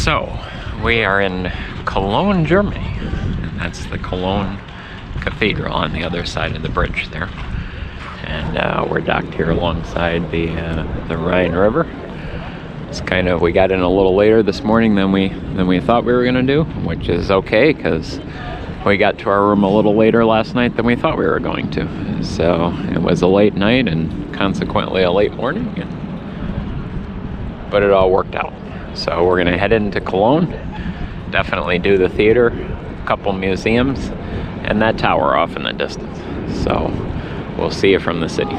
So, we are in Cologne, Germany, and that's the Cologne Cathedral on the other side of the bridge there. And we're docked here alongside the Rhine River. It's kind of, we got in a little later this morning than we thought we were gonna do, which is okay, because we got to our room a little later last night than we thought we were going to. So it was a late night and consequently a late morning, but it all worked out. So we're gonna head into Cologne, definitely do the theater, a couple museums, and that tower off in the distance. So we'll see you from the city.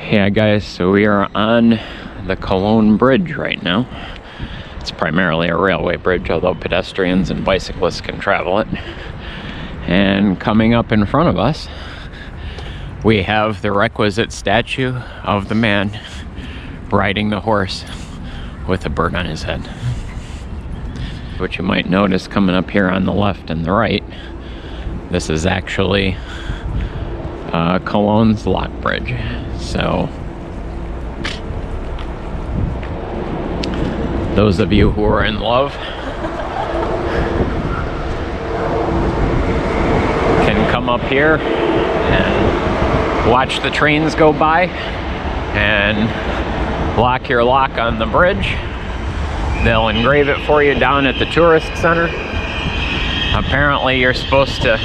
Yeah guys, so we are on the Cologne Bridge right now. It's primarily a railway bridge, although pedestrians and bicyclists can travel it. And coming up in front of us, we have the requisite statue of the man riding the horse with a bird on his head. What you might notice coming up here on the left and the right, this is actually Cologne's Lock Bridge. So those of you who are in love can come up here and watch the trains go by and lock your lock on the bridge. They'll engrave it for you down at the tourist center. Apparently you're supposed to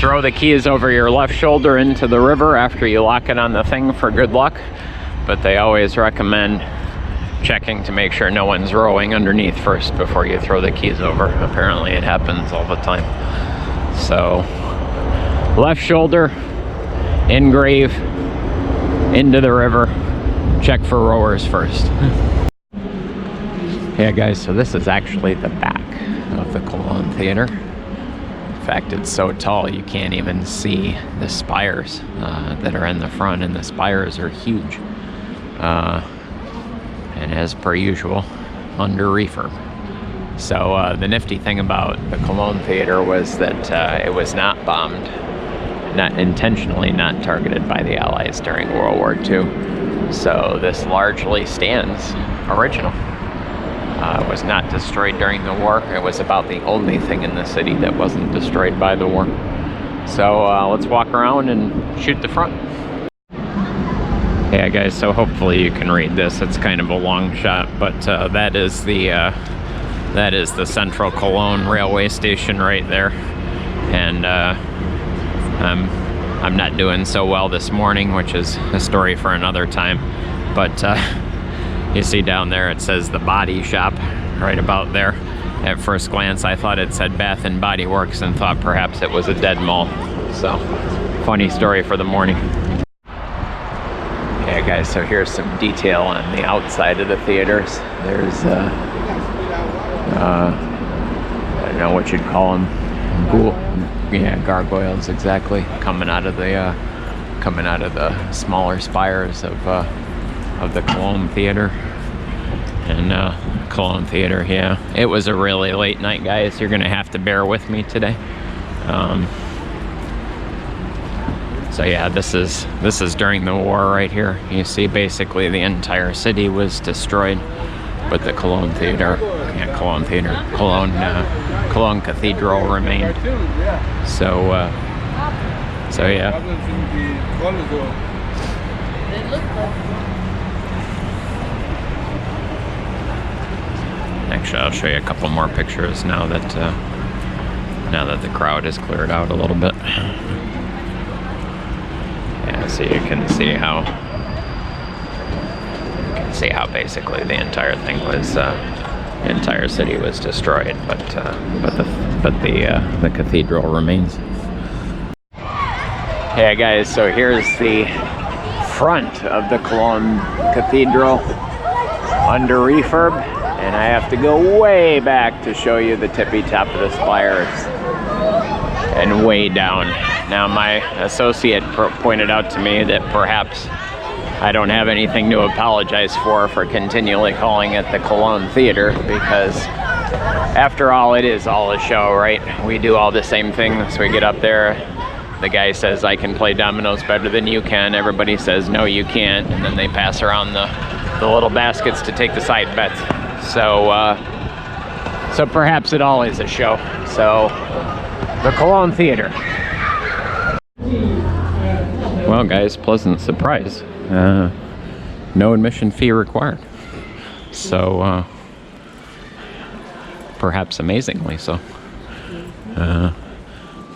throw the keys over your left shoulder into the river after you lock it on the thing for good luck, but they always recommend checking to make sure no one's rowing underneath first before you throw the keys over. Apparently it happens all the time. So left shoulder, engrave, into the river, check for rowers first. Yeah guys, so this is actually the back of the Cologne Theater. In fact, it's so tall you can't even see the spires that are in the front, and the spires are huge. And as per usual, under refurb. So the nifty thing about the Cologne Theater was that it was not bombed, not intentionally not targeted by the Allies during World War II. So this largely stands original. It was not destroyed during the war. It was about the only thing in the city that wasn't destroyed by the war. So let's walk around and shoot the front. Yeah guys, so hopefully you can read this. It's kind of a long shot, but that is the central Cologne railway station right there. And I'm not doing so well this morning, which is a story for another time. But you see down there it says the Body Shop right about there. At first glance I thought it said Bath and Body Works and thought perhaps it was a dead mall. So funny story for the morning. Yeah guys, so here's some detail on the outside of the theaters. There's I don't know what you'd call them. Gargoyles, exactly, coming out of the smaller spires of the Cologne Theater. And Cologne Theater, yeah, it was a really late night, guys. You're gonna have to bear with me today. So yeah, this is during the war right here. You see basically the entire city was destroyed, but the Cologne Theater, Cologne Cathedral remained. So yeah. Actually, I'll show you a couple more pictures now that the crowd has cleared out a little bit. Yeah, so you can see how basically the entire thing was. The entire city was destroyed, but the cathedral remains. Hey guys, so here's the front of the Cologne Cathedral under refurb, and I have to go way back to show you the tippy top of the spires and way down. Now my associate pointed out to me that perhaps I don't have anything to apologize for continually calling it the Cologne Theater, because after all, it is all a show, right? We do all the same things. We get up there, The guy says, I can play dominoes better than you can. Everybody says, no, you can't. And then they pass around the little baskets to take the side bets. So, so perhaps it all is a show. So, the Cologne Theater. Well, guys, pleasant surprise. No admission fee required. So, perhaps amazingly so.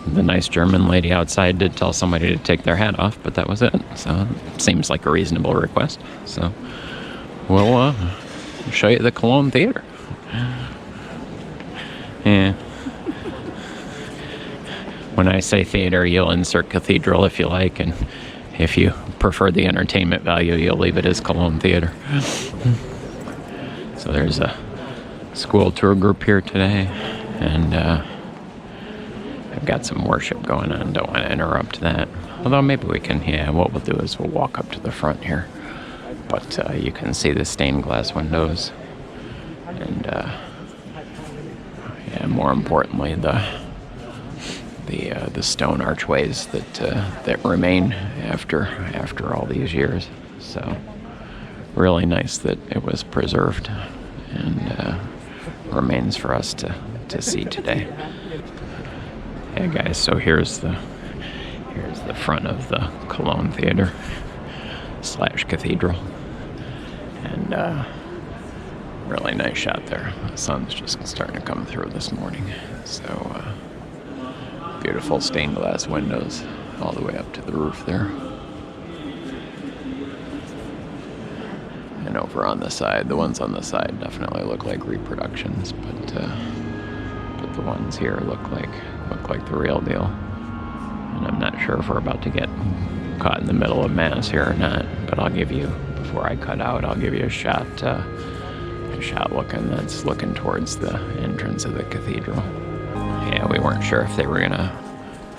The nice German lady outside did tell somebody to take their hat off, but that was it. So it seems like a reasonable request. So we'll show you the Cologne Theater. Yeah. When I say theater, you'll insert cathedral if you like, and if you prefer the entertainment value, you'll leave it as Cologne Theater. So there's a school tour group here today, and I've got some worship going on. Don't want to interrupt that. Although maybe we can, yeah, what we'll do is we'll walk up to the front here. But you can see the stained glass windows. And yeah, more importantly, the stone archways that remain after all these years. So really nice that it was preserved and remains for us to see today. Yeah, guys, so here's the front of the Cologne Theater / cathedral, and really nice shot there. The sun's just starting to come through this morning, so beautiful stained glass windows all the way up to the roof there. And over on the side, the ones on the side definitely look like reproductions, but the ones here look like the real deal. And I'm not sure if we're about to get caught in the middle of mass here or not, but I'll give you, before I cut out, I'll give you a shot looking towards the entrance of the cathedral. Yeah, we weren't sure if they were gonna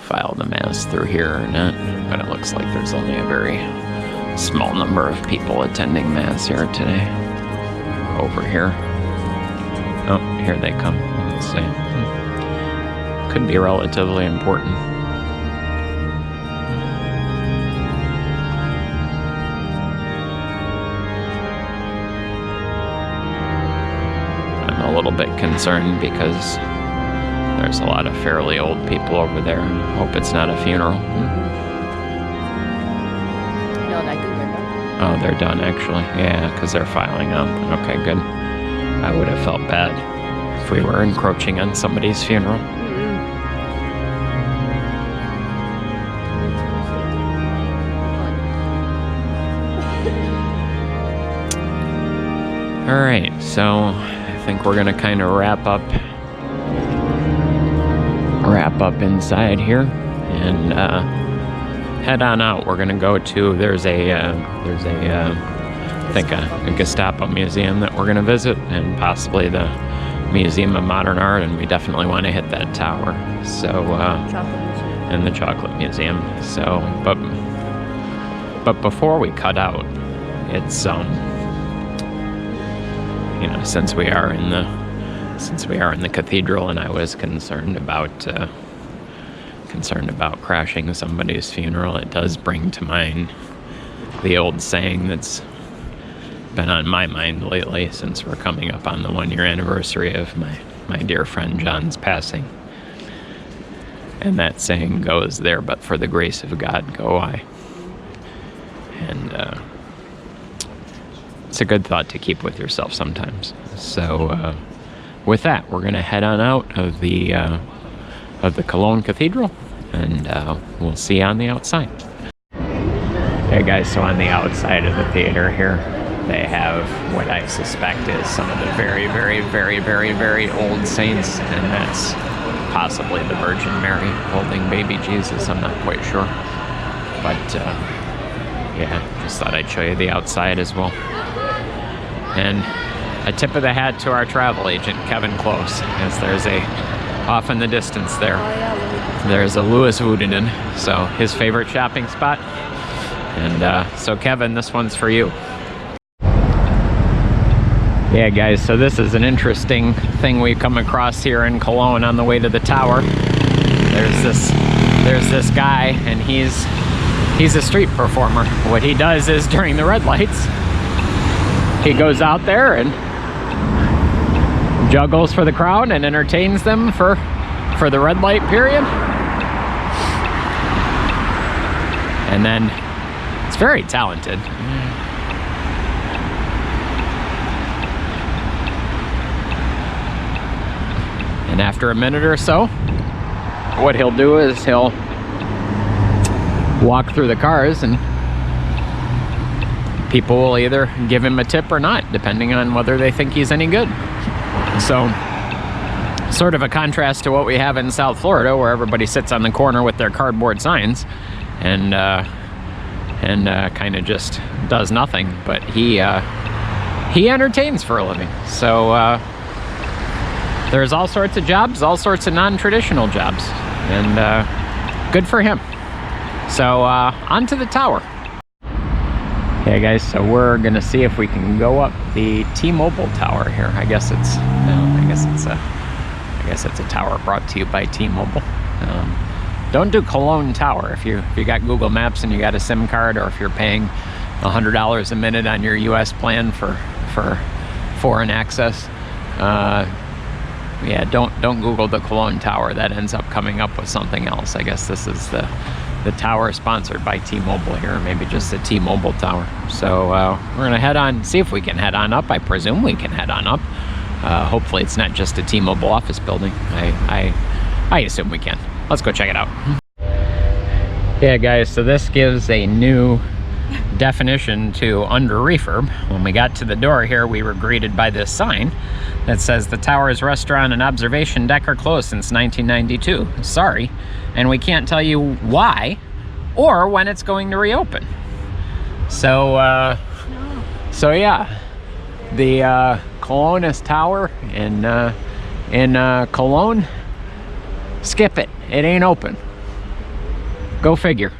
file the mass through here or not, but it looks like there's only a very small number of people attending mass here today. Over here. Oh, here they come. Let's see. Could be relatively important. I'm a little bit concerned because there's a lot of fairly old people over there. Hope it's not a funeral. Oh, they're done actually. Yeah, because they're filing up. Okay, good. I would have felt bad if we were encroaching on somebody's funeral. All right, so I think we're gonna kind of wrap up inside here and head on out. We're gonna go to there's a Gestapo museum that we're gonna visit, and possibly the Museum of Modern Art, and we definitely want to hit that tower. So and the Chocolate Museum. So, but before we cut out, it's you know, since we are in the cathedral, and I was concerned about crashing somebody's funeral, it does bring to mind the old saying that's been on my mind lately since we're coming up on the 1-year anniversary of my dear friend John's passing. And that saying goes, there but for the grace of God go I. And it's a good thought to keep with yourself sometimes. So with that, we're going to head on out of the Cologne Cathedral, and we'll see you on the outside. Hey guys, so on the outside of the theater here, they have what I suspect is some of the very, very, very, very, very old saints, and that's possibly the Virgin Mary holding baby Jesus. I'm not quite sure, but yeah, just thought I'd show you the outside as well. And a tip of the hat to our travel agent, Kevin Close, as there's off in the distance there's a Louis Vuitton, so his favorite shopping spot. And so Kevin, this one's for you. Yeah guys, so this is an interesting thing we come across here in Cologne on the way to the tower. There's this there's this guy, and he's a street performer. What he does is during the red lights, he goes out there and juggles for the crowd and entertains them for the red light period. And then it's very talented. And after a minute or so, what he'll do is he'll walk through the cars, and people will either give him a tip or not, depending on whether they think he's any good. So, sort of a contrast to what we have in South Florida, where everybody sits on the corner with their cardboard signs and kind of just does nothing. But he entertains for a living. So there's all sorts of jobs, all sorts of non-traditional jobs, and good for him. So on to the tower. Okay guys, so we're gonna see if we can go up the T-Mobile tower here. I guess it's a tower brought to you by T-Mobile. Don't do Cologne Tower if you got Google Maps and you got a SIM card, or if you're paying $100 a minute on your US plan for foreign access. Yeah, don't Google the Cologne Tower. That ends up coming up with something else. I guess this is the tower sponsored by T-Mobile here, maybe just the T-Mobile tower. So we're gonna head on, see if we can head on up. I presume we can head on up. Hopefully it's not just a T-Mobile office building. I assume we can. Let's go check it out. Yeah guys, so this gives a new definition to under refurb. When we got to the door here, we were greeted by this sign that says the tower's restaurant and observation deck are closed since 1992. Sorry, and we can't tell you why or when it's going to reopen. So so yeah, the Colonus Tower in Cologne, skip it. It ain't open. Go figure.